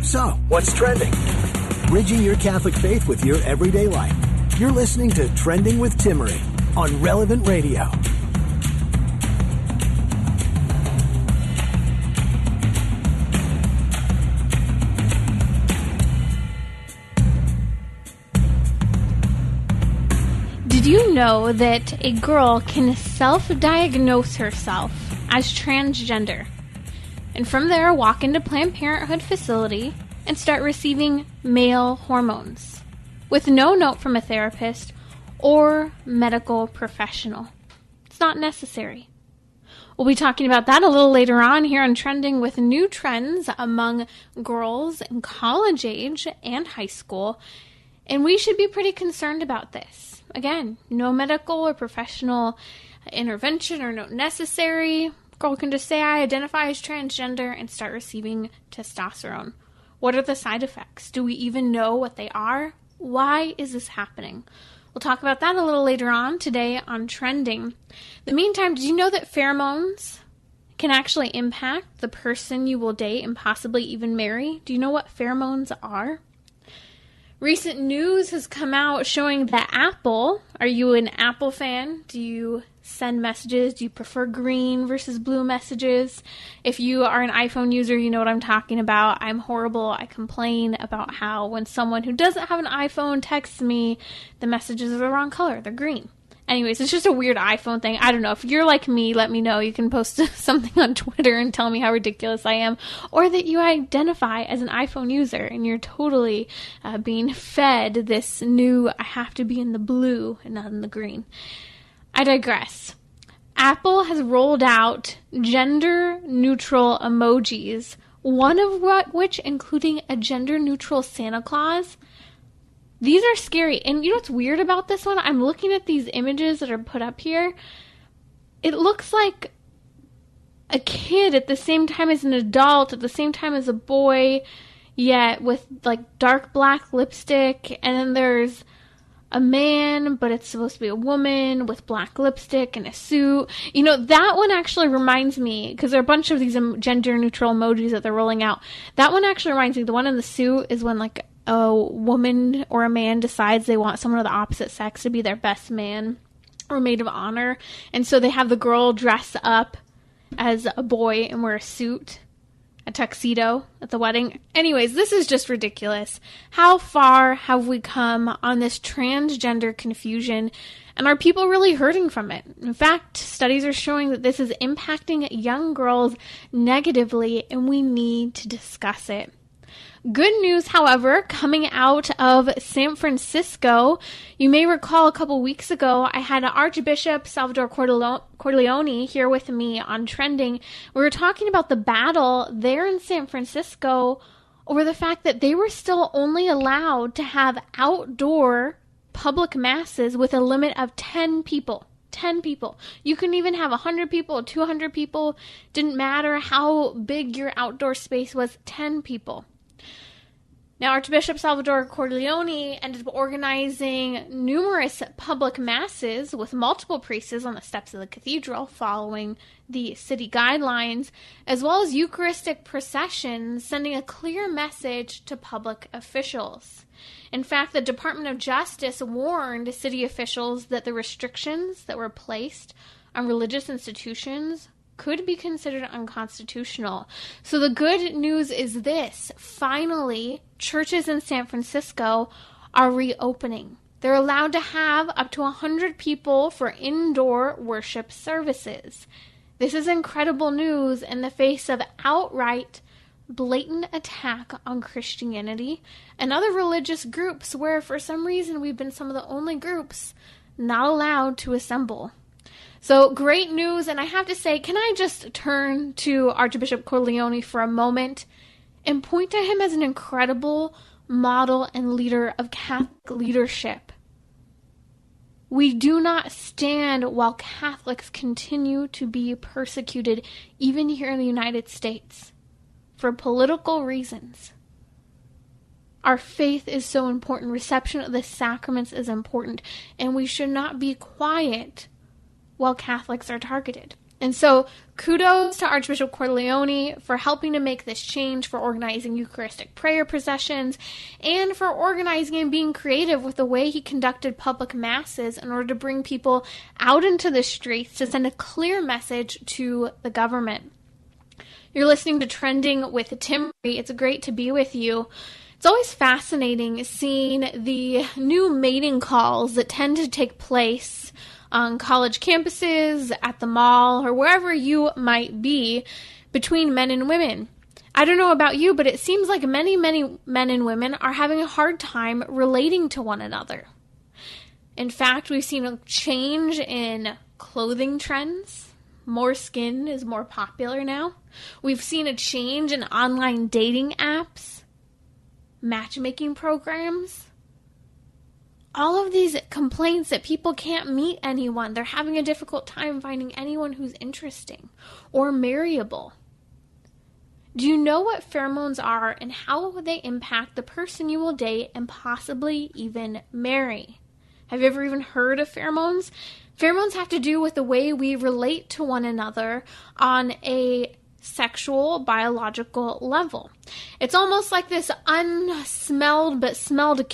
So, what's trending? Bridging your Catholic faith with your everyday life. You're listening to Trending with Timmery on Relevant Radio. Did you know that a girl can self-diagnose herself as transgender and from there walk into Planned Parenthood facility and start receiving male hormones with no note from a therapist or medical professional? It's not necessary. We'll be talking about that a little later on here on Trending with new trends among girls in college age and high school. And we should be pretty concerned about this. Again, no medical or professional intervention or note necessary. Girl can just say, I identify as transgender and start receiving testosterone. What are the side effects? Do we even know what they are? Why is this happening? We'll talk about that a little later on today on Trending. In the meantime, did you know that pheromones can actually impact the person you will date and possibly even marry? Do you know what pheromones are? Recent news has come out showing that Apple, are you an Apple fan? Do you send messages? Do you prefer green versus blue messages? If you are an iPhone user, you know what I'm talking about. I'm horrible. I complain about how when someone who doesn't have an iPhone texts me, the messages are the wrong color. They're green. Anyways, it's just a weird iPhone thing. I don't know. If you're like me, let me know. You can post something on Twitter and tell me how ridiculous I am. Or that you identify as an iPhone user and you're totally being fed this new, I have to be in the blue and not in the green. I digress. Apple has rolled out gender-neutral emojis, one of which including a gender-neutral Santa Claus. These are scary. And you know what's weird about this one? I'm looking at these images that are put up here. It looks like a kid at the same time as an adult, at the same time as a boy, yet with like dark black lipstick. And then there's a man, but it's supposed to be a woman with black lipstick and a suit. You know, that one actually reminds me, because there are a bunch of these gender-neutral emojis that they're rolling out. That one actually reminds me, the one in the suit is when like a woman or a man decides they want someone of the opposite sex to be their best man or maid of honor. And so they have the girl dress up as a boy and wear a suit, a tuxedo at the wedding. Anyways, this is just ridiculous. How far have we come on this transgender confusion? And are people really hurting from it? In fact, studies are showing that this is impacting young girls negatively, and we need to discuss it. Good news, however, coming out of San Francisco. You may recall a couple weeks ago, I had Archbishop Salvador Corleone here with me on Trending. We were talking about the battle there in San Francisco over the fact that they were still only allowed to have outdoor public masses with a limit of 10 people. 10 people. You can even have 100 people, 200 people. Didn't matter how big your outdoor space was, 10 people. Now, Archbishop Salvador Corleone ended up organizing numerous public masses with multiple priests on the steps of the cathedral following the city guidelines, as well as Eucharistic processions, sending a clear message to public officials. In fact, the Department of Justice warned city officials that the restrictions that were placed on religious institutions could be considered unconstitutional. So the good news is this. Finally, churches in San Francisco are reopening. They're allowed to have up to 100 people for indoor worship services. This is incredible news in the face of outright, blatant attack on Christianity and other religious groups where, for some reason, we've been some of the only groups not allowed to assemble. So great news, and I have to say, can I just turn to Archbishop Corleone for a moment and point to him as an incredible model and leader of Catholic leadership? We do not stand while Catholics continue to be persecuted, even here in the United States, for political reasons. Our faith is so important. Reception of the sacraments is important, and we should not be quiet while Catholics are targeted. And so kudos to Archbishop Corleone for helping to make this change, for organizing Eucharistic prayer processions, and for organizing and being creative with the way he conducted public masses in order to bring people out into the streets to send a clear message to the government. You're listening to Trending with Timmerie. It's great to be with you. It's always fascinating seeing the new mating calls that tend to take place on college campuses, at the mall, or wherever you might be between men and women. I don't know about you, but it seems like many men and women are having a hard time relating to one another. In fact, we've seen a change in clothing trends. More skin is more popular now. We've seen a change in online dating apps, matchmaking programs. All of these complaints that people can't meet anyone. They're having a difficult time finding anyone who's interesting or marryable. Do you know what pheromones are and how they impact the person you will date and possibly even marry? Have you ever even heard of pheromones? Pheromones have to do with the way we relate to one another on a sexual, biological level. It's almost like this unsmelled but smelled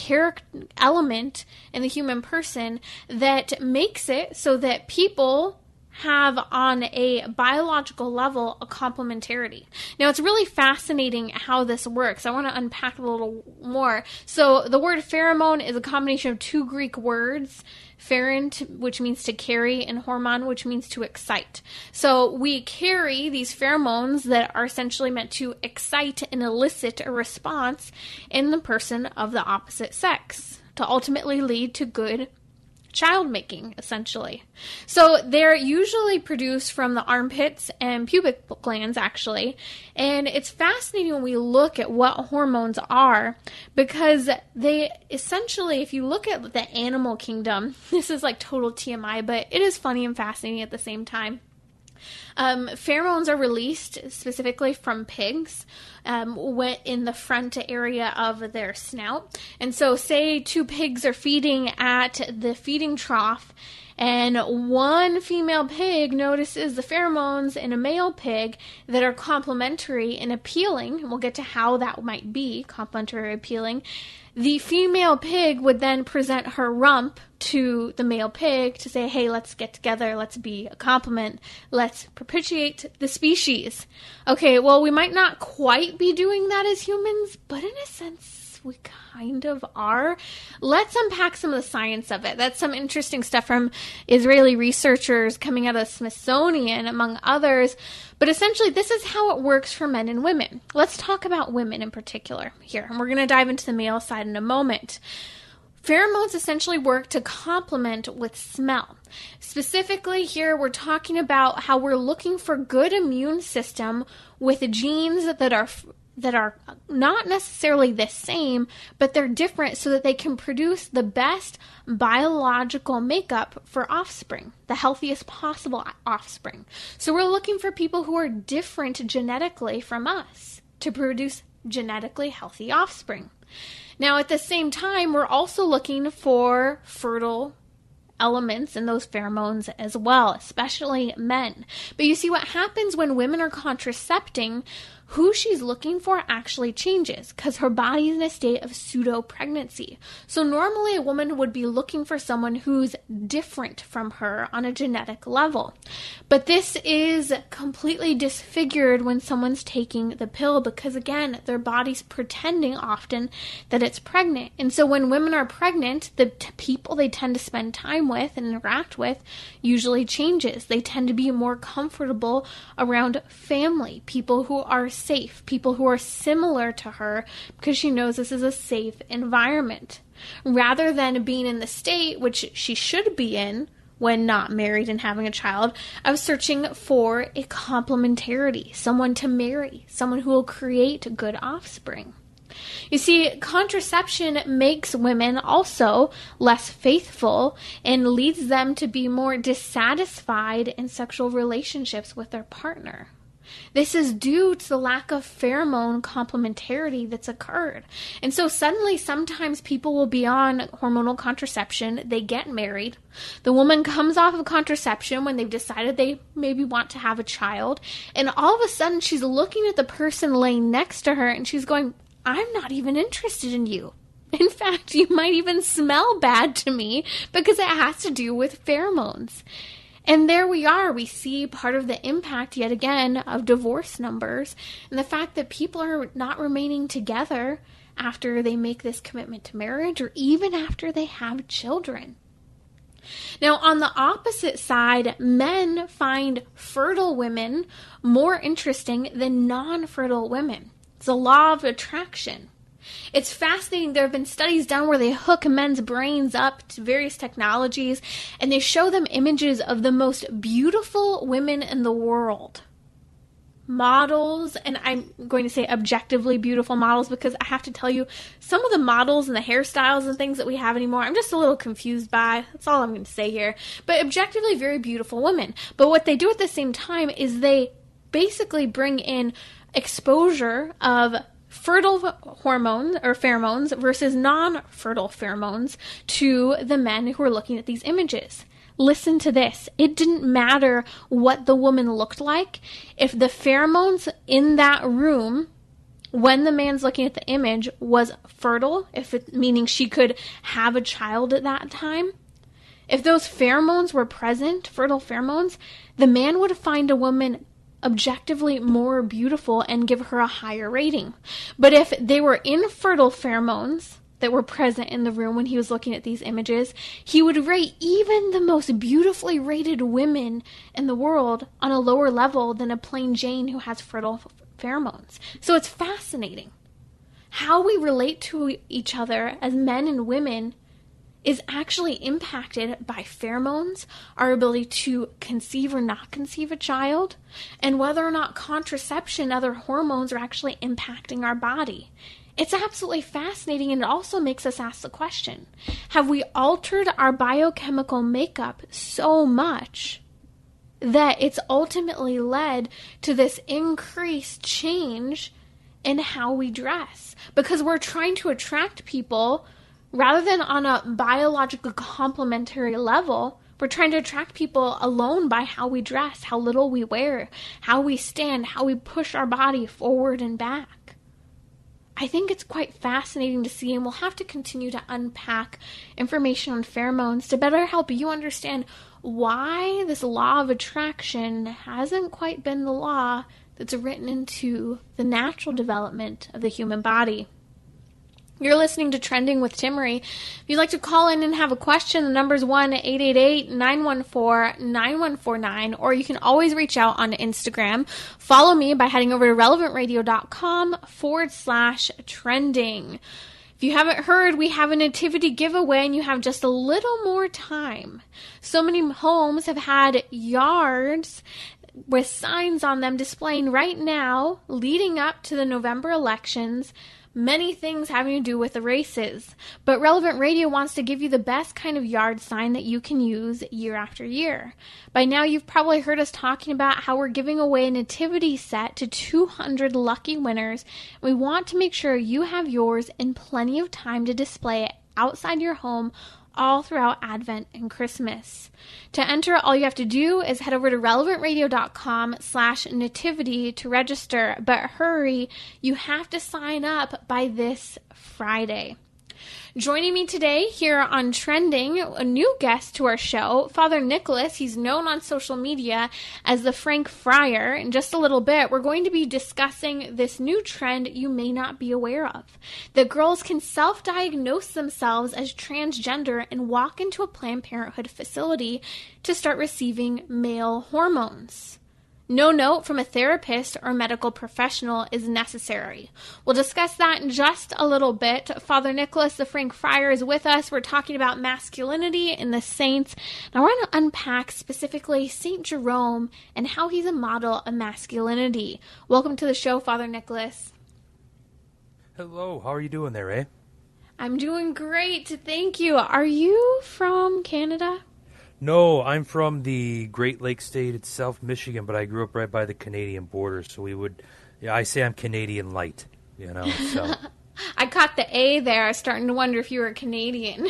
element in the human person that makes it so that people have on a biological level a complementarity. Now, it's really fascinating how this works. I want to unpack a little more. So the word pheromone is a combination of two Greek words, pherent, which means to carry, and hormone, which means to excite. So we carry these pheromones that are essentially meant to excite and elicit a response in the person of the opposite sex to ultimately lead to good child making, essentially. So they're usually produced from the armpits and pubic glands, actually. And it's fascinating when we look at what hormones are, because they essentially, if you look at the animal kingdom, this is like total TMI, but it is funny and fascinating at the same time. Pheromones are released specifically from pigs in the front area of their snout. And so say two pigs are feeding at the feeding trough, and one female pig notices the pheromones in a male pig that are complementary and appealing, and we'll get to how that might be complementary or appealing. The female pig would then present her rump to the male pig to say, hey, let's get together, let's be a complement, let's perpetuate the species. Okay, well, we might not quite be doing that as humans, but in a sense, we kind of are. Let's unpack some of the science of it. That's some interesting stuff from Israeli researchers coming out of the Smithsonian, among others. But essentially, this is how it works for men and women. Let's talk about women in particular here, and we're going to dive into the male side in a moment. Pheromones essentially work to complement with smell. Specifically here, we're talking about how we're looking for good immune system with genes that are not necessarily the same, but they're different so that they can produce the best biological makeup for offspring, the healthiest possible offspring. So we're looking for people who are different genetically from us to produce genetically healthy offspring. Now, at the same time, we're also looking for fertile elements in those pheromones as well, especially men. But you see, what happens when women are contracepting, who she's looking for actually changes because her body is in a state of pseudo-pregnancy. So normally a woman would be looking for someone who's different from her on a genetic level. But this is completely disfigured when someone's taking the pill because, again, their body's pretending often that it's pregnant. And so when women are pregnant, the people they tend to spend time with and interact with usually changes. They tend to be more comfortable around family, people who are safe, people who are similar to her because she knows this is a safe environment. Rather than being in the state, which she should be in when not married and having a child, of searching for a complementarity, someone to marry, someone who will create good offspring. You see, contraception makes women also less faithful and leads them to be more dissatisfied in sexual relationships with their partner. This is due to the lack of pheromone complementarity that's occurred. And so suddenly, sometimes people will be on hormonal contraception, they get married, the woman comes off of contraception when they've decided they maybe want to have a child, and all of a sudden she's looking at the person laying next to her and she's going, I'm not even interested in you. In fact, you might even smell bad to me because it has to do with pheromones. And there we are. We see part of the impact, yet again, of divorce numbers and the fact that people are not remaining together after they make this commitment to marriage or even after they have children. Now, on the opposite side, men find fertile women more interesting than non-fertile women. It's a law of attraction. It's fascinating. There have been studies done where they hook men's brains up to various technologies and they show them images of the most beautiful women in the world. Models, and I'm going to say objectively beautiful models because I have to tell you, some of the models and the hairstyles and things that we have anymore, I'm just a little confused by. That's all I'm going to say here. But objectively very beautiful women. But what they do at the same time is they basically bring in exposure of fertile hormones or pheromones versus non-fertile pheromones to the men who are looking at these images. Listen to this. It didn't matter what the woman looked like. If the pheromones in that room, when the man's looking at the image, was fertile, meaning she could have a child at that time, if those pheromones were present, fertile pheromones, the man would find a woman objectively more beautiful and give her a higher rating. But if they were infertile pheromones that were present in the room when he was looking at these images, he would rate even the most beautifully rated women in the world on a lower level than a plain Jane who has fertile pheromones. So it's fascinating. How we relate to each other as men and women is actually impacted by pheromones, our ability to conceive or not conceive a child, and whether or not contraception, other hormones, are actually impacting our body. It's absolutely fascinating, and it also makes us ask the question, have we altered our biochemical makeup so much that it's ultimately led to this increased change in how we dress? Because we're trying to attract people rather than on a biological complementary level. We're trying to attract people alone by how we dress, how little we wear, how we stand, how we push our body forward and back. I think it's quite fascinating to see, and we'll have to continue to unpack information on pheromones to better help you understand why this law of attraction hasn't quite been the law that's written into the natural development of the human body. You're listening to Trending with Timmery. If you'd like to call in and have a question, the number is 1-888-914-9149, or you can always reach out on Instagram. Follow me by heading over to relevantradio.com/trending. If you haven't heard, we have a nativity giveaway and you have just a little more time. So many homes have had yards with signs on them displaying right now, leading up to the November elections, many things having to do with the races. But Relevant Radio wants to give you the best kind of yard sign that you can use year after year. By now, you've probably heard us talking about how we're giving away a nativity set to 200 lucky winners. We want to make sure you have yours in plenty of time to display it outside your home all throughout Advent and Christmas. To enter, all you have to do is head over to relevantradio.com/nativity to register, but hurry, you have to sign up by this Friday. Joining me today here on Trending, a new guest to our show, Father Nicolas. He's known on social media as the Frank Friar. In just a little bit, we're going to be discussing this new trend you may not be aware of, that girls can self-diagnose themselves as transgender and walk into a Planned Parenthood facility to start receiving male hormones. No note from a therapist or medical professional is necessary. We'll discuss that in just a little bit. Father Nicolas, the Frank Friar, is with us. We're talking about masculinity in the saints. And I want to unpack specifically St. Jerome and how he's a model of masculinity. Welcome to the show, Father Nicolas. Hello, how are you doing there, eh? I'm doing great, thank you. Are you from Canada? No, I'm from the Great Lakes state itself, Michigan, but I grew up right by the Canadian border, so I say I'm Canadian light, so. I caught the A there. I was starting to wonder if you were Canadian.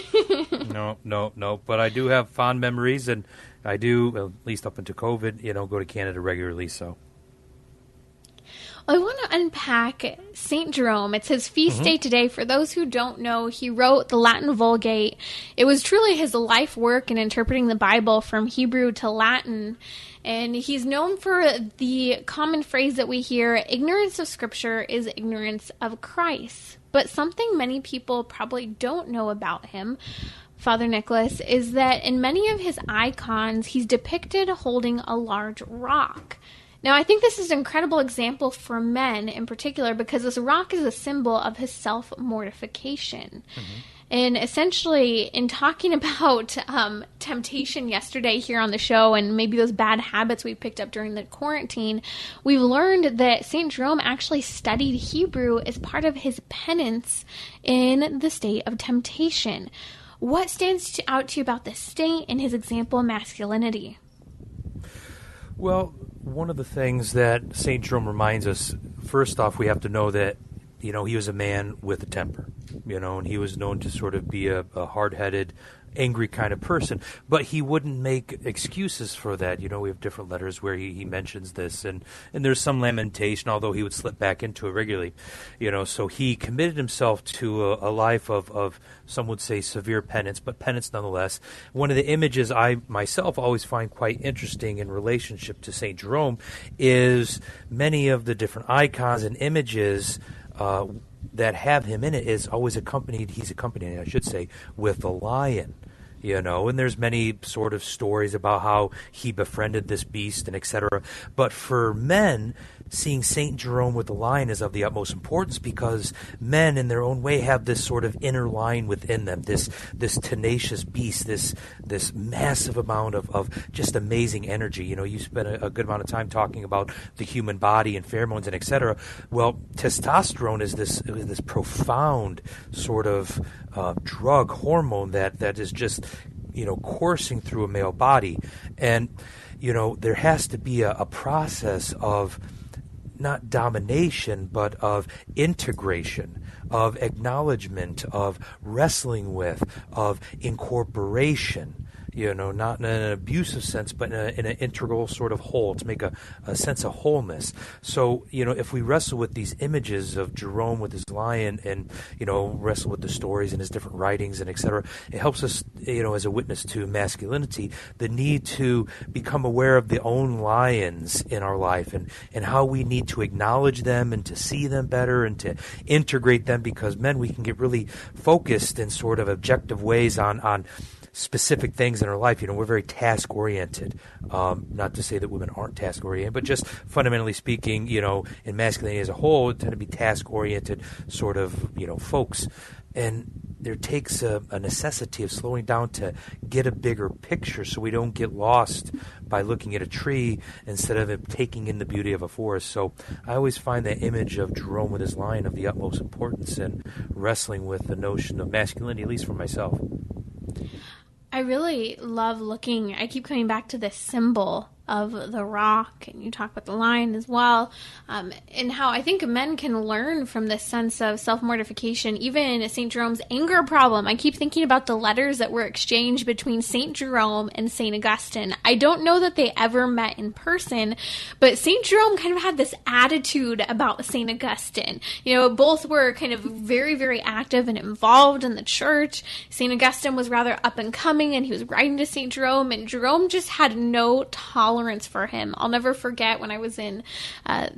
No, but I do have fond memories, and I do, well, at least up until COVID, go to Canada regularly, so. I want to unpack St. Jerome. It's his feast day today. For those who don't know, he wrote the Latin Vulgate. It was truly his life work in interpreting the Bible from Hebrew to Latin. And he's known for the common phrase that we hear, ignorance of Scripture is ignorance of Christ. But something many people probably don't know about him, Father Nicolas, is that in many of his icons, he's depicted holding a large rock. Now, I think this is an incredible example for men in particular because this rock is a symbol of his self-mortification. And essentially, in talking about temptation yesterday here on the show and maybe those bad habits we picked up during the quarantine, we've learned that St. Jerome actually studied Hebrew as part of his penance in the state of temptation. What stands out to you about this state and his example of masculinity? Well, one of the things that St. Jerome reminds us, first off, we have to know that, he was a man with a temper, and he was known to sort of be a hard-headed, angry kind of person, but he wouldn't make excuses for that. We have different letters where he mentions this, and there's some lamentation, although he would slip back into it regularly, so he committed himself to a life of some would say severe penance, but penance nonetheless. One of the images I myself always find quite interesting in relationship to St. Jerome is many of the different icons and images that have him in it he's accompanied, I should say, with a lion. And there's many sort of stories about how he befriended this beast and etc. But for men, seeing St. Jerome with the lion is of the utmost importance because men in their own way have this sort of inner lion within them, this tenacious beast, this massive amount of just amazing energy. You spent a good amount of time talking about the human body and pheromones and etc. Well, testosterone is this profound sort of drug hormone that is just coursing through a male body, and there has to be a process of not domination but of integration, of acknowledgement, of wrestling with, of incorporation. Not in an abusive sense, but in an integral sort of whole, to make a sense of wholeness. So, if we wrestle with these images of Jerome with his lion and, wrestle with the stories and his different writings and et cetera, it helps us, as a witness to masculinity, the need to become aware of the own lions in our life and how we need to acknowledge them and to see them better and to integrate them, because men, we can get really focused in sort of objective ways on specific things in our life. We're very task-oriented. Not to say that women aren't task-oriented, but just fundamentally speaking, in masculinity as a whole, it tend to be task-oriented sort of, folks. And there takes a necessity of slowing down to get a bigger picture so we don't get lost by looking at a tree instead of taking in the beauty of a forest. So I always find that image of Jerome with his lion of the utmost importance in wrestling with the notion of masculinity, at least for myself. I really love I keep coming back to this symbol of the rock, and you talk about the lion as well, and how I think men can learn from this sense of self-mortification, even St. Jerome's anger problem. I keep thinking about the letters that were exchanged between St. Jerome and St. Augustine. I don't know that they ever met in person, but St. Jerome kind of had this attitude about St. Augustine. Both were kind of very, very active and involved in the church. St. Augustine was rather up and coming, and he was writing to St. Jerome, and Jerome just had no tolerance for him. I'll never forget when I was in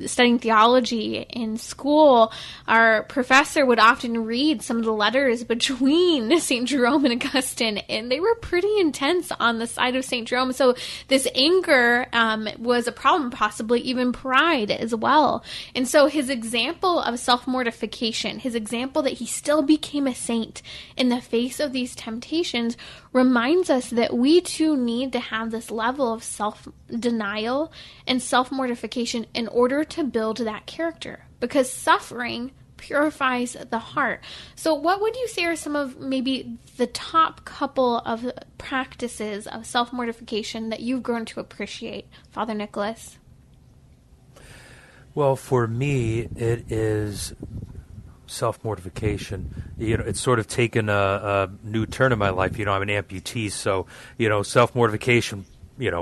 studying theology in school, our professor would often read some of the letters between St. Jerome and Augustine, and they were pretty intense on the side of St. Jerome. So this anger was a problem, possibly even pride as well. And so his example of self-mortification, his example that he still became a saint in the face of these temptations, reminds us that we too need to have this level of self-denial and self-mortification in order to build that character. Because suffering purifies the heart. So what would you say are some of maybe the top couple of practices of self-mortification that you've grown to appreciate, Father Nicolas? Well, for me, it is self-mortification. It's sort of taken a new turn in my life. I'm an amputee, so, self-mortification,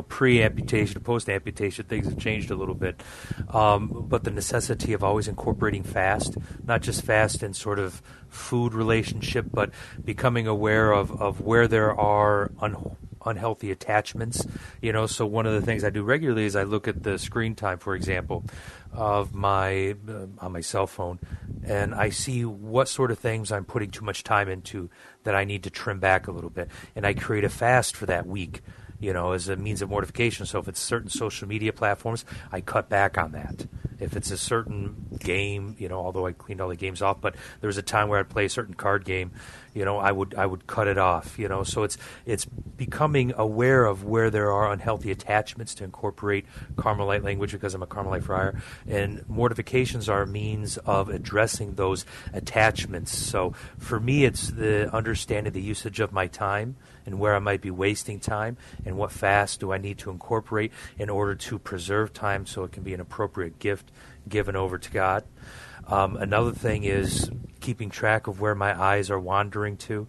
pre-amputation, post-amputation, things have changed a little bit. But the necessity of always incorporating fast, not just fast in sort of food relationship, but becoming aware of where there are unhealthy attachments. So one of the things I do regularly is I look at the screen time, for example, of my on my cell phone, and I see what sort of things I'm putting too much time into that I need to trim back a little bit, and I create a fast for that week, as a means of mortification. So if it's certain social media platforms, I cut back on that. If it's a certain game, although I cleaned all the games off, but there was a time where I'd play a certain card game, I would cut it off, So it's becoming aware of where there are unhealthy attachments to incorporate Carmelite language, because I'm a Carmelite friar, and mortifications are a means of addressing those attachments. So for me, it's the understanding the usage of my time and where I might be wasting time, and what fast do I need to incorporate in order to preserve time so it can be an appropriate gift given over to God. Another thing is keeping track of where my eyes are wandering to,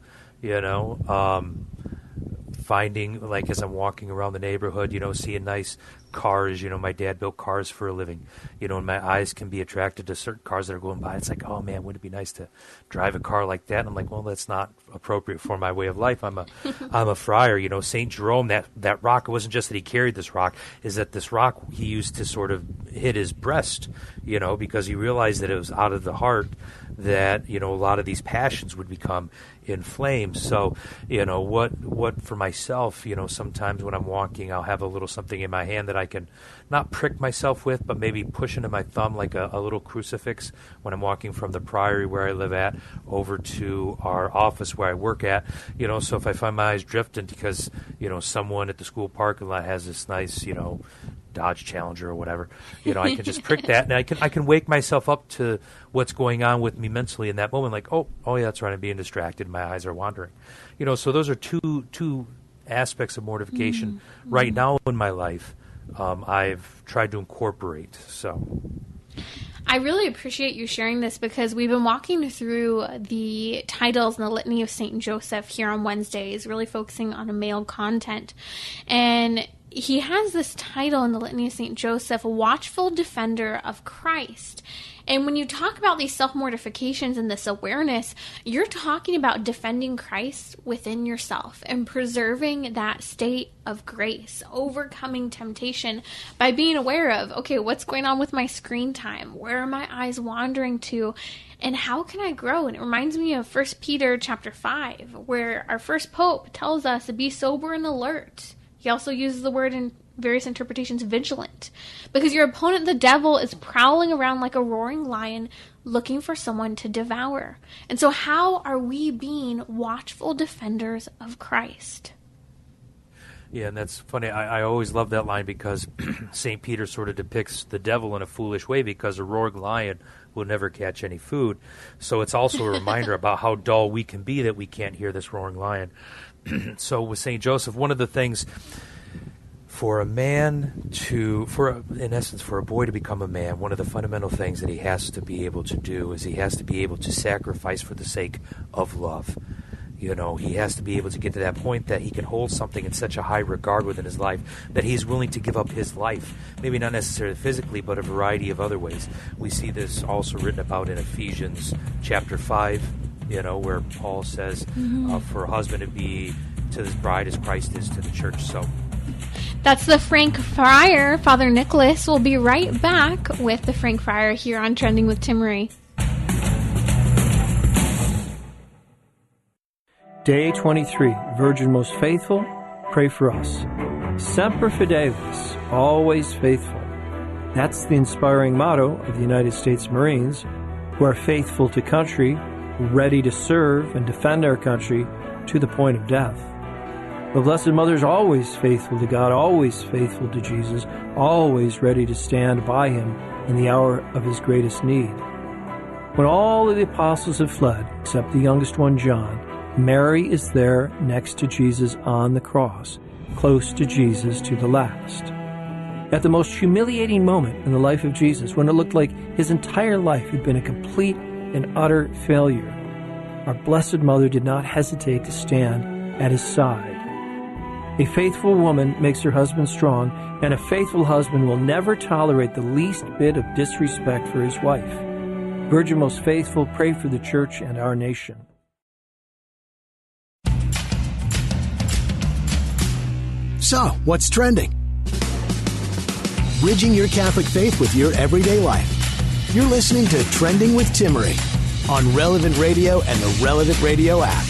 finding, like as I'm walking around the neighborhood, seeing nice cars. My dad built cars for a living, and my eyes can be attracted to certain cars that are going by. It's like, oh man, wouldn't it be nice to drive a car like that? And I'm like, well, that's not appropriate for my way of life. I'm a friar. St. Jerome, that rock, it wasn't just that he carried this rock, is that this rock he used to sort of hit his breast, because he realized that it was out of the heart that, a lot of these passions would become inflamed. So, what for myself, sometimes when I'm walking, I'll have a little something in my hand that I can not prick myself with, but maybe push into my thumb like a little crucifix when I'm walking from the priory where I live at over to our office where I work at. So if I find my eyes drifting because, someone at the school parking lot has this nice, Dodge Challenger or whatever, I can just prick that, and I can wake myself up to what's going on with me mentally in that moment. Like, oh yeah, that's right, I'm being distracted. My eyes are wandering. So those are two aspects of mortification right now in my life. I've tried to incorporate. So I really appreciate you sharing this, because we've been walking through the titles in the Litany of St. Joseph here on Wednesdays, really focusing on a male content. And he has this title in the Litany of St. Joseph, Watchful Defender of Christ. And when you talk about these self-mortifications and this awareness, you're talking about defending Christ within yourself and preserving that state of grace, overcoming temptation by being aware of, okay, what's going on with my screen time? Where are my eyes wandering to? And how can I grow? And it reminds me of 1 Peter chapter 5, where our first pope tells us to be sober and alert. He also uses the word in various interpretations, vigilant, because your opponent, the devil, is prowling around like a roaring lion looking for someone to devour. And so how are we being watchful defenders of Christ? Yeah, and that's funny. I always love that line, because St. Peter sort of depicts the devil in a foolish way, because a roaring lion will never catch any food. So it's also a reminder about how dull we can be that we can't hear this roaring lion. So with St. Joseph, one of the things for a man for a boy to become a man, one of the fundamental things that he has to be able to do is he has to be able to sacrifice for the sake of love. He has to be able to get to that point that he can hold something in such a high regard within his life that he's willing to give up his life, maybe not necessarily physically, but a variety of other ways. We see this also written about in Ephesians chapter 5, where Paul says for a husband to be to his bride as Christ is to the church. So that's the Frank Friar. Father Nicolas will be right back with the Frank Friar here on Trending with Timmery. Day 23, Virgin most faithful, pray for us. Semper Fidelis, always faithful. That's the inspiring motto of the United States Marines, who are faithful to country, ready to serve and defend our country to the point of death. The Blessed Mother is always faithful to God, always faithful to Jesus, always ready to stand by him in the hour of his greatest need. When all of the apostles have fled, except the youngest one, John, Mary is there next to Jesus on the cross, close to Jesus to the last. At the most humiliating moment in the life of Jesus, when it looked like his entire life had been a complete and utter failure, our Blessed Mother did not hesitate to stand at his side. A faithful woman makes her husband strong, and a faithful husband will never tolerate the least bit of disrespect for his wife. Virgin most faithful, pray for the Church and our nation. So, what's trending? Bridging your Catholic faith with your everyday life. You're listening to Trending with Timmery on Relevant Radio and the Relevant Radio app.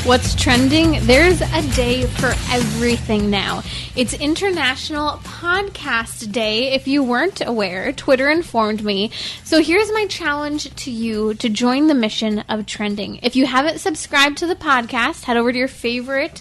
What's trending? There's a day for everything now. It's International Podcast Day. If you weren't aware, Twitter informed me. So here's my challenge to you to join the mission of trending. If you haven't subscribed to the podcast, head over to your favorite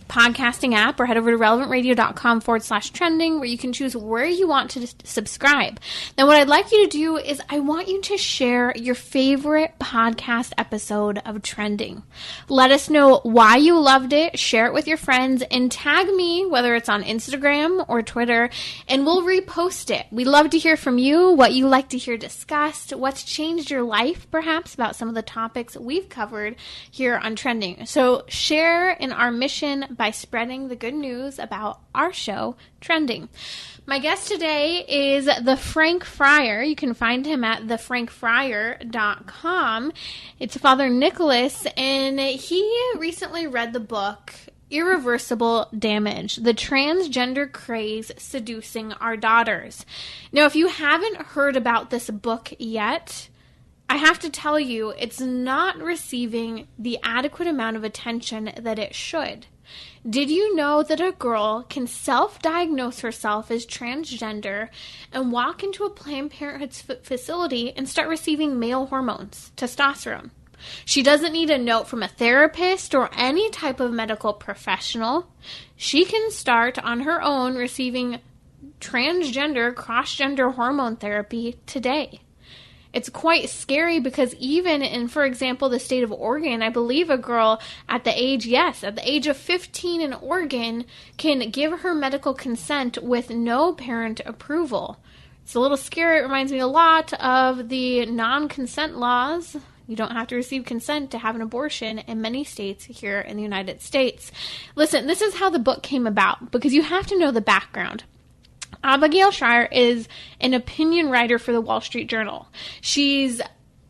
podcasting app or head over to relevantradio.com/trending where you can choose where you want to subscribe. Now, what I'd like you to do is I want you to share your favorite podcast episode of Trending. Let us know why you loved it, share it with your friends, and tag me, whether it's on Instagram or Twitter, and we'll repost it. We love to hear from you, what you like to hear discussed, what's changed your life, perhaps, about some of the topics we've covered here on Trending. So share in our mission by spreading the good news about our show, Trending. My guest today is the Frank Friar. You can find him at thefrankfriar.com. It's Father Nicolas, and he recently read the book Irreversible Damage, the Transgender Craze Seducing Our Daughters. Now, if you haven't heard about this book yet, I have to tell you, it's not receiving the adequate amount of attention that it should. Did you know that a girl can self-diagnose herself as transgender and walk into a Planned Parenthood facility and start receiving male hormones, testosterone? She doesn't need a note from a therapist or any type of medical professional. She can start on her own receiving transgender, cross-gender hormone therapy today. It's quite scary because even in, for example, the state of Oregon, I believe a girl at the age of 15 in Oregon can give her medical consent with no parent approval. It's a little scary. It reminds me a lot of the non-consent laws. You don't have to receive consent to have an abortion in many states here in the United States. Listen, this is how the book came about because you have to know the background. Abigail Shrier is an opinion writer for the Wall Street Journal. She's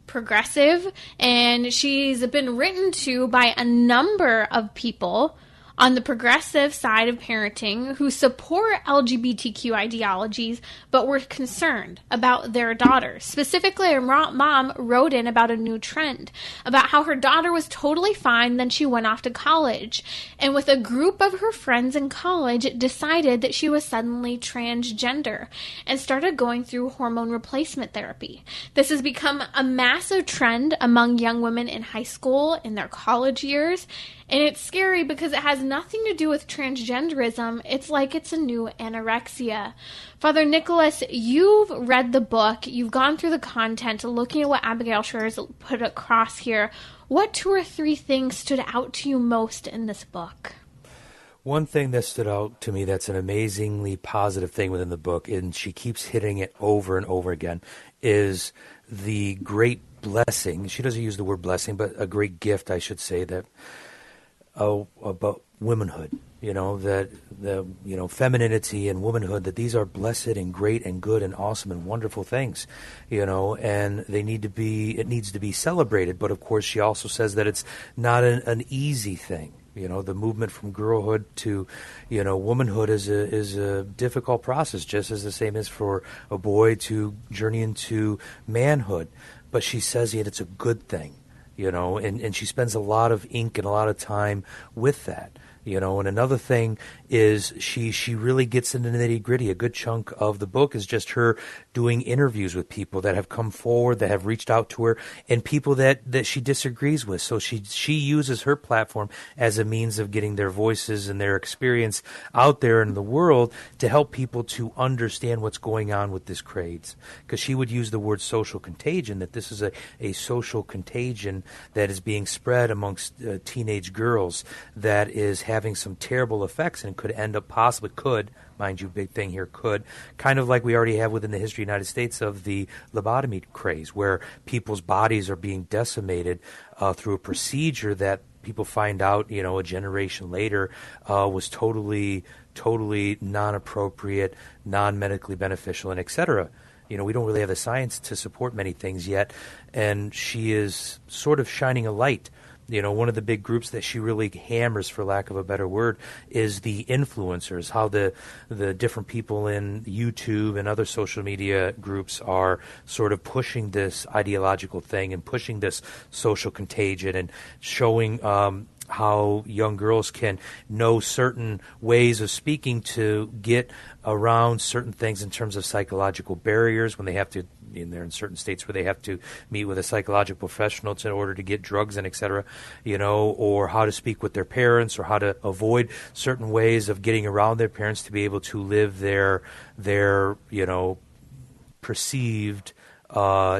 progressive, and she's been written to by a number of people on the progressive side of parenting who support LGBTQ ideologies but were concerned about their daughters. Specifically, a mom wrote in about a new trend, about how her daughter was totally fine, then she went off to college, and with a group of her friends in college decided that she was suddenly transgender and started going through hormone replacement therapy. This has become a massive trend among young women in high school, in their college years, and it's scary because it has nothing to do with transgenderism. It's like it's a new anorexia. Father Nicolas, you've read the book. You've gone through the content, looking at what Abigail Shrier has put across here. What 2 or 3 things stood out to you most in this book? One thing that stood out to me that's an amazingly positive thing within the book, and she keeps hitting it over and over again, is the great blessing. She doesn't use the word blessing, but a great gift, I should say, that about womanhood, that femininity and womanhood, that these are blessed and great and good and awesome and wonderful things, and it needs to be celebrated. But of course, she also says that it's not an easy thing. The movement from girlhood to, womanhood is a difficult process, just as the same as for a boy to journey into manhood. But she says yet it's a good thing. And she spends a lot of ink and a lot of time with that, and another thing is she really gets into the nitty-gritty. A good chunk of the book is just her doing interviews with people that have come forward, that have reached out to her, and people that she disagrees with. So she uses her platform as a means of getting their voices and their experience out there in the world to help people to understand what's going on with this craze. Because she would use the word social contagion, that this is a social contagion that is being spread amongst teenage girls that is having some terrible effects and could end up possibly, mind you, big thing here, kind of like we already have within the history of the United States of the lobotomy craze, where people's bodies are being decimated through a procedure that people find out, a generation later, was totally non-appropriate, non-medically beneficial, and et cetera. We don't really have the science to support many things yet, and she is sort of shining a light. One of the big groups that she really hammers, for lack of a better word, is the influencers, how the different people in YouTube and other social media groups are sort of pushing this ideological thing and pushing this social contagion and showing how young girls can know certain ways of speaking to get around certain things in terms of psychological barriers when they have to, they're in certain states where they have to meet with a psychological professional in order to get drugs and et cetera, or how to speak with their parents or how to avoid certain ways of getting around their parents to be able to live their perceived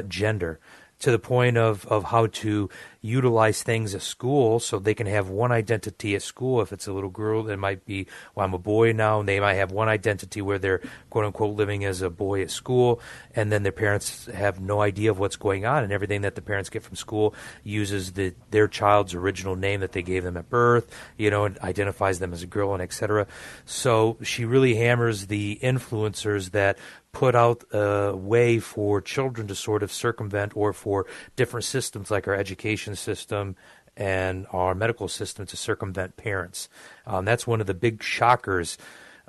gender, to the point of how to utilize things at school so they can have one identity at school. If it's a little girl, it might be, I'm a boy now, and they might have one identity where they're, quote-unquote, living as a boy at school, and then their parents have no idea of what's going on, and everything that the parents get from school uses their child's original name that they gave them at birth, and identifies them as a girl, and et cetera. So she really hammers the influencers that put out a way for children to sort of circumvent, or for different systems like our education system and our medical system to circumvent parents. That's one of the big shockers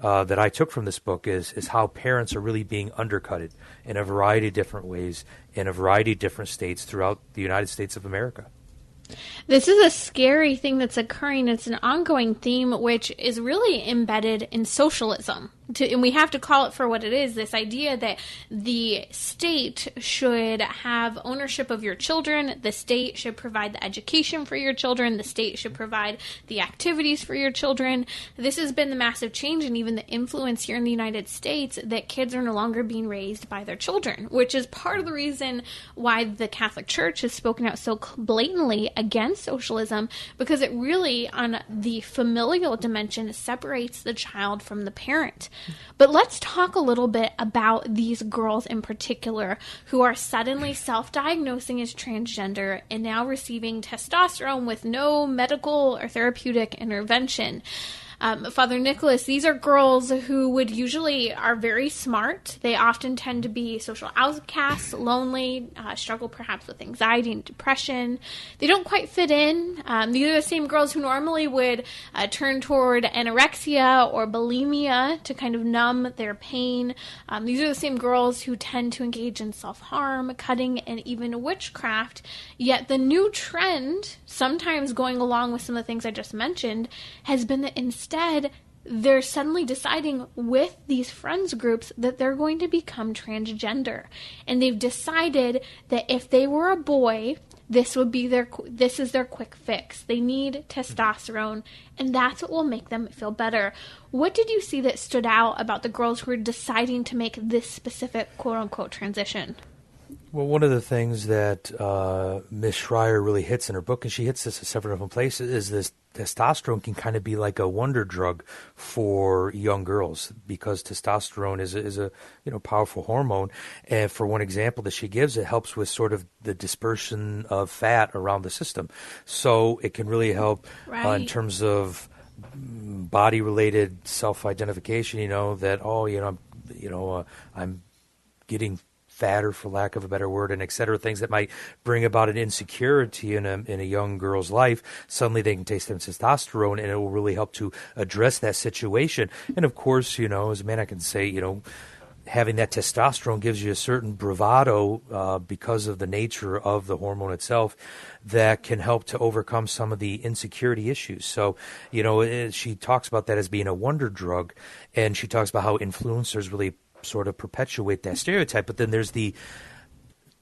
that I took from this book is how parents are really being undercutted in a variety of different ways in a variety of different states throughout the United States of America. This is a scary thing that's occurring. It's an ongoing theme which is really embedded in socialism. And we have to call it for what it is, this idea that the state should have ownership of your children, the state should provide the education for your children, the state should provide the activities for your children. This has been the massive change and even the influence here in the United States that kids are no longer being raised by their children, which is part of the reason why the Catholic Church has spoken out so blatantly against socialism, because it really, on the familial dimension, separates the child from the parent. But let's talk a little bit about these girls in particular who are suddenly self-diagnosing as transgender and now receiving testosterone with no medical or therapeutic intervention. Father Nicolas, these are girls who would usually are very smart. They often tend to be social outcasts, lonely, struggle perhaps with anxiety and depression. They don't quite fit in. These are the same girls who normally would turn toward anorexia or bulimia to kind of numb their pain. These are the same girls who tend to engage in self-harm, cutting, and even witchcraft. Yet the new trend, sometimes going along with some of the things I just mentioned, has been that instead they're suddenly deciding with these friends groups that they're going to become transgender. And they've decided that if they were a boy, this is their quick fix. They need testosterone, and that's what will make them feel better. What did you see that stood out about the girls who are deciding to make this specific quote-unquote transition? Well, one of the things that Miss Friar really hits in her book, and she hits this at several different places, is this testosterone can kind of be like a wonder drug for young girls, because testosterone is a powerful hormone. And for one example that she gives, it helps with sort of the dispersion of fat around the system. So it can really help in terms of body-related self-identification. I'm getting fatter, for lack of a better word, and et cetera, things that might bring about an insecurity in a young girl's life. Suddenly they can taste some testosterone, and it will really help to address that situation. And of course, as a man, I can say, having that testosterone gives you a certain bravado because of the nature of the hormone itself that can help to overcome some of the insecurity issues. So, she talks about that as being a wonder drug, and she talks about how influencers really sort of perpetuate that stereotype. But then there's the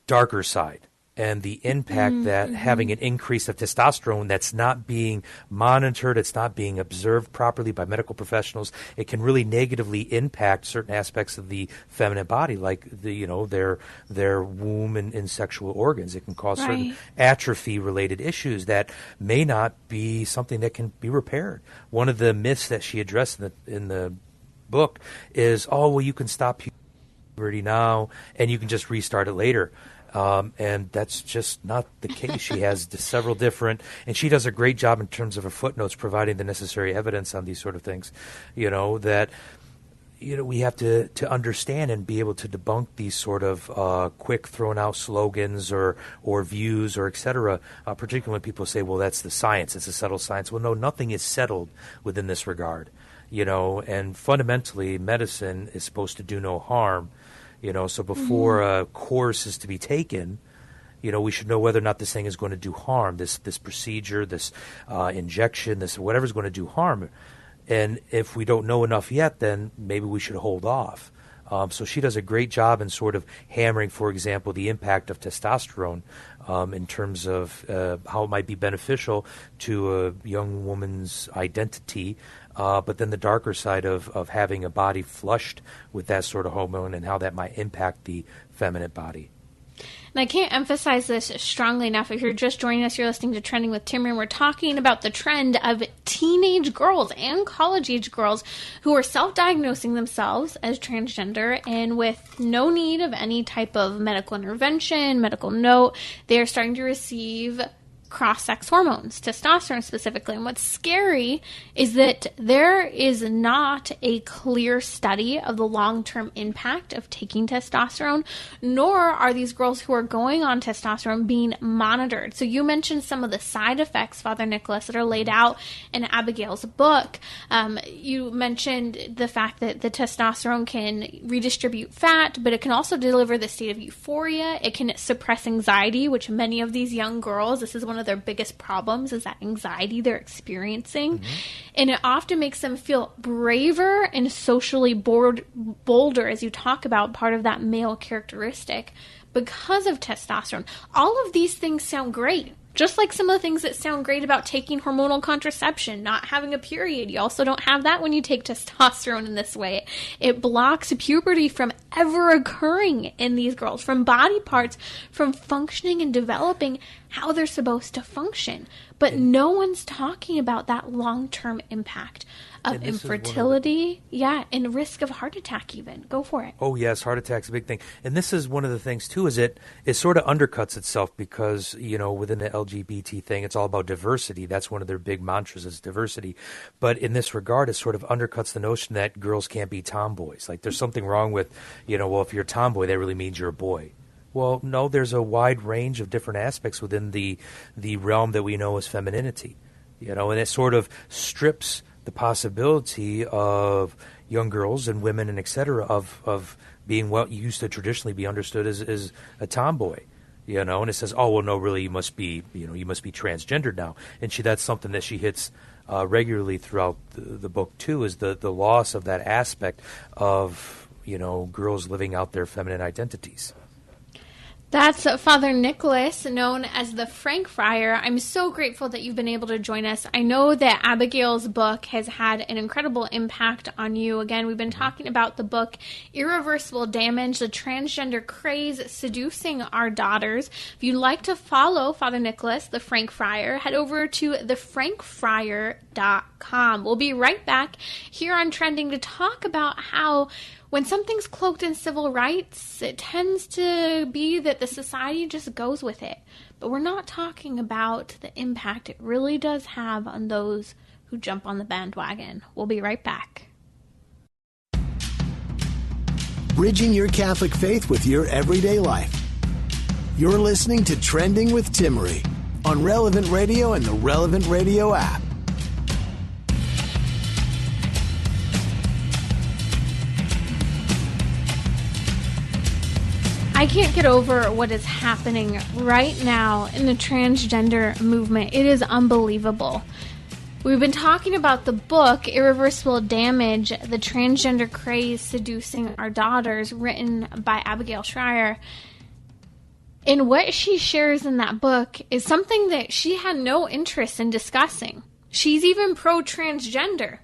darker side and the impact that having an increase of testosterone that's not being monitored, it's not being observed properly by medical professionals, it can really negatively impact certain aspects of the feminine body, like their womb and sexual organs. It can cause certain atrophy-related issues that may not be something that can be repaired. One of the myths that she addressed in the book is, you can stop puberty now and you can just restart it later. And that's just not the case. She has several different, and she does a great job in terms of her footnotes, providing the necessary evidence on these sort of things, that we have to understand and be able to debunk these sort of quick thrown out slogans or views or et cetera, particularly when people say, well, that's the science, it's a settled science. Well, no, nothing is settled within this regard, and fundamentally medicine is supposed to do no harm. So before a course is to be taken, we should know whether or not this thing is going to do harm, this procedure, this injection, this whatever is going to do harm. And if we don't know enough yet, then maybe we should hold off. So she does a great job in sort of hammering, for example, the impact of testosterone in terms of how it might be beneficial to a young woman's identity, but then the darker side of having a body flushed with that sort of hormone and how that might impact the feminine body. And I can't emphasize this strongly enough. If you're just joining us, you're listening to Trending with Timmer, and we're talking about the trend of teenage girls and college-age girls who are self-diagnosing themselves as transgender, and with no need of any type of medical intervention, medical note, they are starting to receive cross-sex hormones, testosterone specifically. And what's scary is that there is not a clear study of the long-term impact of taking testosterone, nor are these girls who are going on testosterone being monitored. So you mentioned some of the side effects, Father Nicolas, that are laid out in Abigail's book. You mentioned the fact that the testosterone can redistribute fat, but it can also deliver the state of euphoria. It can suppress anxiety, which many of these young girls, this is one of their biggest problems, is that anxiety they're experiencing. And it often makes them feel braver and socially bolder, as you talk about, part of that male characteristic because of testosterone. All of these things sound great. Just like some of the things that sound great about taking hormonal contraception, not having a period. You also don't have that when you take testosterone in this way. It blocks puberty from ever occurring in these girls, from body parts, from functioning and developing how they're supposed to function. But no one's talking about that long-term impact of infertility, and risk of heart attack even. Go for it. Oh, yes, heart attack's a big thing. And this is one of the things, too, is it sort of undercuts itself because, within the LGBT thing, it's all about diversity. That's one of their big mantras is diversity. But in this regard, it sort of undercuts the notion that girls can't be tomboys. Like there's something wrong with, if you're a tomboy, that really means you're a boy. Well, no, there's a wide range of different aspects within the realm that we know as femininity. And it sort of strips the possibility of young girls and women and et cetera of being what used to traditionally be understood as a tomboy, and it says, oh, well, no, really, you must be transgendered now. And that's something that she hits regularly throughout the book too, is the loss of that aspect of, girls living out their feminine identities. That's Father Nicolas, known as the Frank Friar. I'm so grateful that you've been able to join us. I know that Abigail's book has had an incredible impact on you. Again, we've been talking about the book Irreversible Damage, the Transgender Craze Seducing Our Daughters. If you'd like to follow Father Nicolas, the Frank Friar, head over to thefrankfriar.com. We'll be right back here on Trending to talk about how when something's cloaked in civil rights, it tends to be that the society just goes with it. But we're not talking about the impact it really does have on those who jump on the bandwagon. We'll be right back. Bridging your Catholic faith with your everyday life. You're listening to Trending with Timmery on Relevant Radio and the Relevant Radio app. I can't get over what is happening right now in the transgender movement. It is unbelievable. We've been talking about the book, Irreversible Damage, The Transgender Craze Seducing Our Daughters, written by Abigail Schreier. And what she shares in that book is something that she had no interest in discussing. She's even pro-transgender.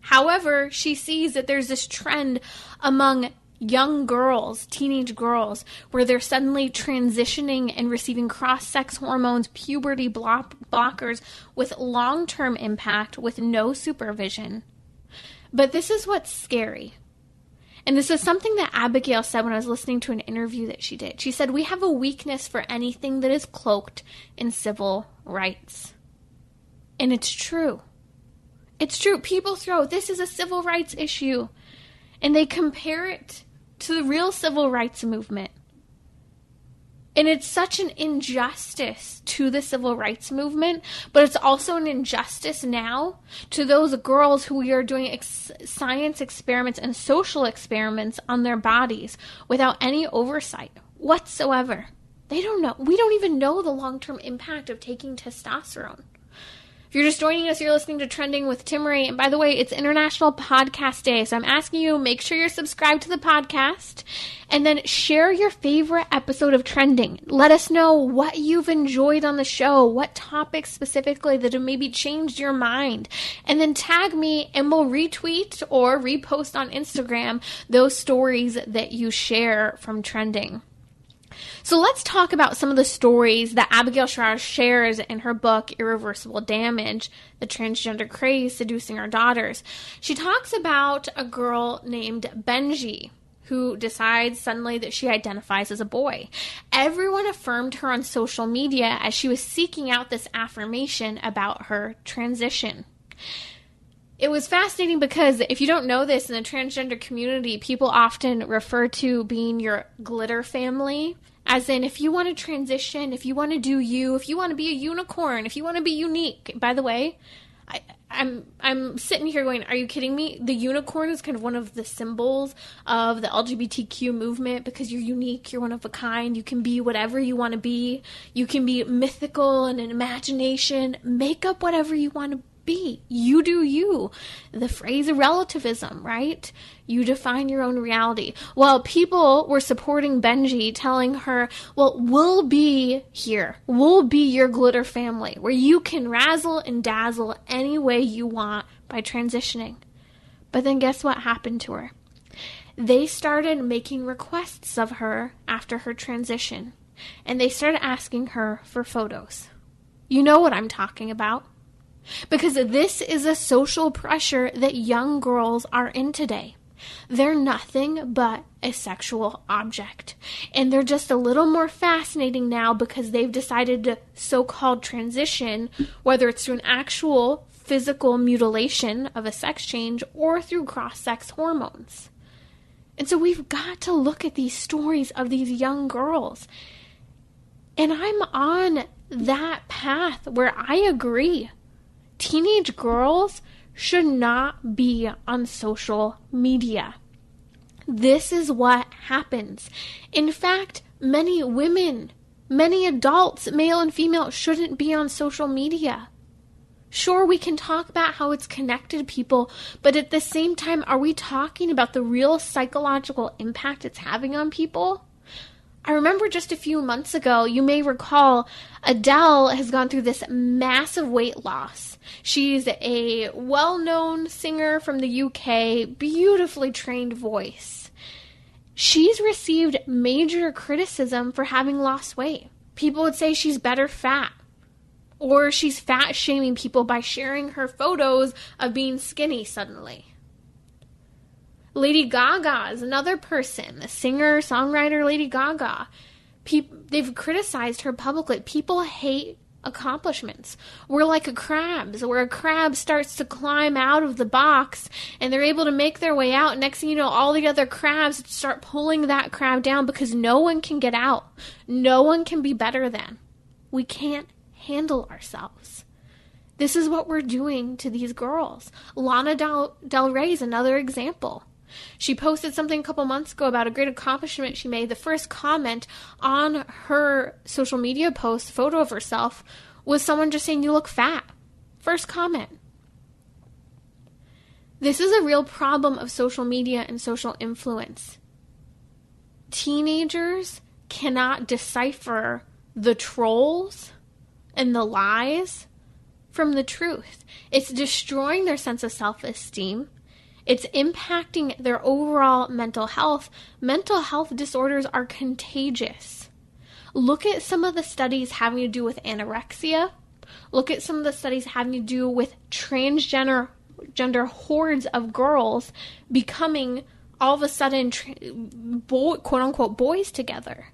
However, she sees that there's this trend among young girls, teenage girls, where they're suddenly transitioning and receiving cross-sex hormones, puberty blockers with long-term impact with no supervision. But this is what's scary. And this is something that Abigail said when I was listening to an interview that she did. She said, we have a weakness for anything that is cloaked in civil rights. And it's true. It's true. People throw, this is a civil rights issue. And they compare it to the real civil rights movement. And it's such an injustice to the civil rights movement, but it's also an injustice now to those girls who we are doing science experiments and social experiments on their bodies without any oversight whatsoever. They don't know. We don't even know the long-term impact of taking testosterone. If you're just joining us, you're listening to Trending with Timmery. And by the way, it's International Podcast Day. So I'm asking you, make sure you're subscribed to the podcast. And then share your favorite episode of Trending. Let us know what you've enjoyed on the show. What topics specifically that have maybe changed your mind. And then tag me and we'll retweet or repost on Instagram those stories that you share from Trending. So let's talk about some of the stories that Abigail Schreier shares in her book, Irreversible Damage, The Transgender Craze Seducing Our Daughters. She talks about a girl named Benji who decides suddenly that she identifies as a boy. Everyone affirmed her on social media as she was seeking out this affirmation about her transition. It was fascinating because if you don't know this, in the transgender community, people often refer to being your glitter family. As in, if you want to transition, if you want to do you, if you want to be a unicorn, if you want to be unique. By the way, I'm sitting here going, are you kidding me? The unicorn is kind of one of the symbols of the LGBTQ movement because you're unique, you're one of a kind, you can be whatever you want to be. You can be mythical and an imagination. Make up whatever you want to be. You do you. The phrase relativism, right? You define your own reality. Well, people were supporting Benji, telling her, well, we'll be here. We'll be your glitter family where you can razzle and dazzle any way you want by transitioning. But then guess what happened to her? They started making requests of her after her transition, and they started asking her for photos. You know what I'm talking about. Because this is a social pressure that young girls are in today. They're nothing but a sexual object. And they're just a little more fascinating now because they've decided to so-called transition, whether it's through an actual physical mutilation of a sex change or through cross-sex hormones. And so we've got to look at these stories of these young girls. And I'm on that path where I agree. Teenage girls should not be on social media. This is what happens. In fact, many women, many adults, male and female, shouldn't be on social media. Sure, we can talk about how it's connected people, but at the same time, are we talking about the real psychological impact it's having on people? I remember just a few months ago, you may recall, Adele has gone through this massive weight loss. She's a well-known singer from the UK, beautifully trained voice. She's received major criticism for having lost weight. People would say she's better fat. Or she's fat-shaming people by sharing her photos of being skinny suddenly. Lady Gaga is another person, the singer, songwriter Lady Gaga. They've criticized her publicly. People hate accomplishments. We're like crabs, where a crab starts to climb out of the box and they're able to make their way out. Next thing you know, all the other crabs start pulling that crab down because no one can get out. No one can be better than. We can't handle ourselves. This is what we're doing to these girls. Lana Del Rey is another example. She posted something a couple months ago about a great accomplishment she made. The first comment on her social media post, photo of herself, was someone just saying, "You look fat." First comment. This is a real problem of social media and social influence. Teenagers cannot decipher the trolls and the lies from the truth. It's destroying their sense of self-esteem. It's impacting their overall mental health. Mental health disorders are contagious. Look at some of the studies having to do with anorexia. Look at some of the studies having to do with transgender hordes of girls becoming all of a sudden quote-unquote boys together.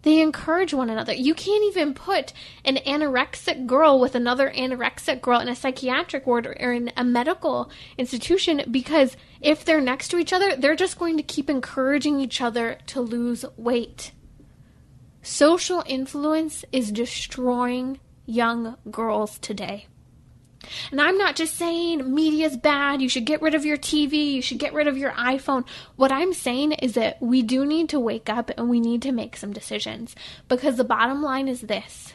They encourage one another. You can't even put an anorexic girl with another anorexic girl in a psychiatric ward or in a medical institution, because if they're next to each other, they're just going to keep encouraging each other to lose weight. Social influence is destroying young girls today. And I'm not just saying media's bad, you should get rid of your TV, you should get rid of your iPhone. What I'm saying is that we do need to wake up and we need to make some decisions. Because the bottom line is this.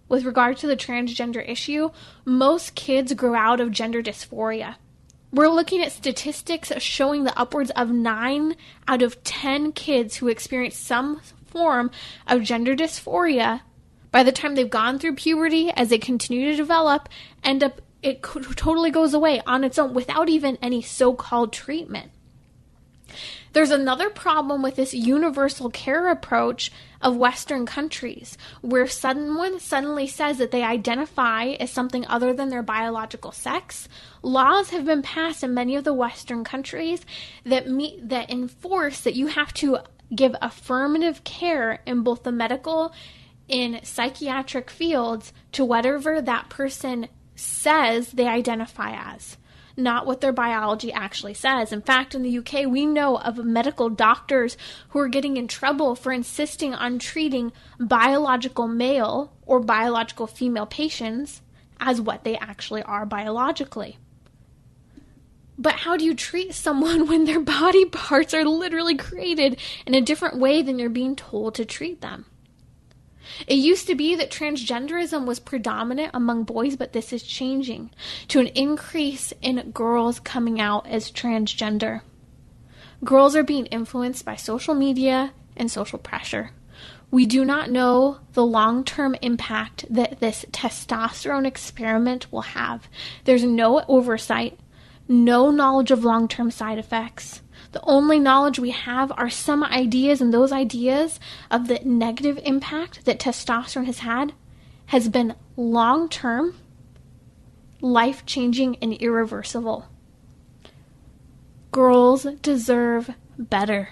With regard to the transgender issue, most kids grow out of gender dysphoria. We're looking at statistics showing that upwards of 9 out of 10 kids who experience some form of gender dysphoria, by the time they've gone through puberty, as they continue to develop, it totally goes away on its own without even any so-called treatment. There's another problem with this universal care approach of Western countries, where someone suddenly says that they identify as something other than their biological sex. Laws have been passed in many of the Western countries that enforce that you have to give affirmative care in both the medical in psychiatric fields to whatever that person says they identify as, not what their biology actually says. In fact, in the UK, we know of medical doctors who are getting in trouble for insisting on treating biological male or biological female patients as what they actually are biologically. But how do you treat someone when their body parts are literally created in a different way than you're being told to treat them? It used to be that transgenderism was predominant among boys, but this is changing to an increase in girls coming out as transgender. Girls are being influenced by social media and social pressure. We do not know the long-term impact that this testosterone experiment will have. There's no oversight, no knowledge of long-term side effects. The only knowledge we have are some ideas, and those ideas of the negative impact that testosterone has been long-term, life-changing, and irreversible. Girls deserve better.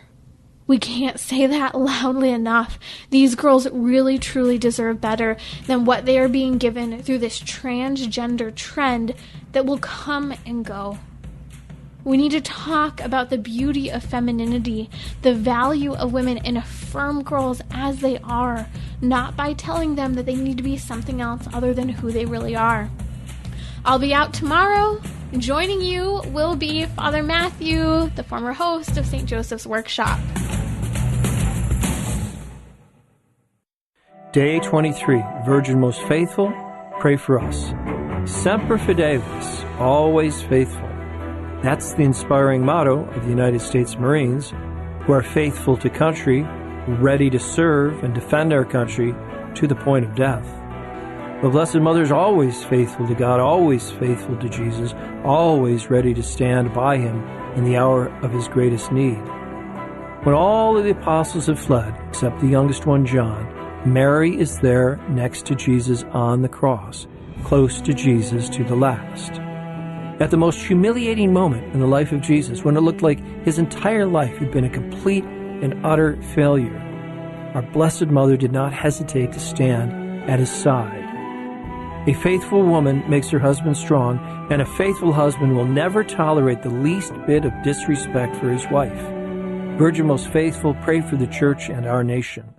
We can't say that loudly enough. These girls really, truly deserve better than what they are being given through this transgender trend that will come and go. We need to talk about the beauty of femininity, the value of women, and affirm girls as they are, not by telling them that they need to be something else other than who they really are. I'll be out tomorrow. Joining you will be Father Matthew, the former host of St. Joseph's Workshop. Day 23, Virgin Most Faithful, pray for us. Semper Fidelis, always faithful. That's the inspiring motto of the United States Marines, who are faithful to country, ready to serve and defend our country to the point of death. The Blessed Mother is always faithful to God, always faithful to Jesus, always ready to stand by him in the hour of his greatest need. When all of the apostles have fled, except the youngest one, John, Mary is there next to Jesus on the cross, close to Jesus to the last. At the most humiliating moment in the life of Jesus, when it looked like his entire life had been a complete and utter failure, our Blessed Mother did not hesitate to stand at his side. A faithful woman makes her husband strong, and a faithful husband will never tolerate the least bit of disrespect for his wife. Virgin Most Faithful, pray for the Church and our nation.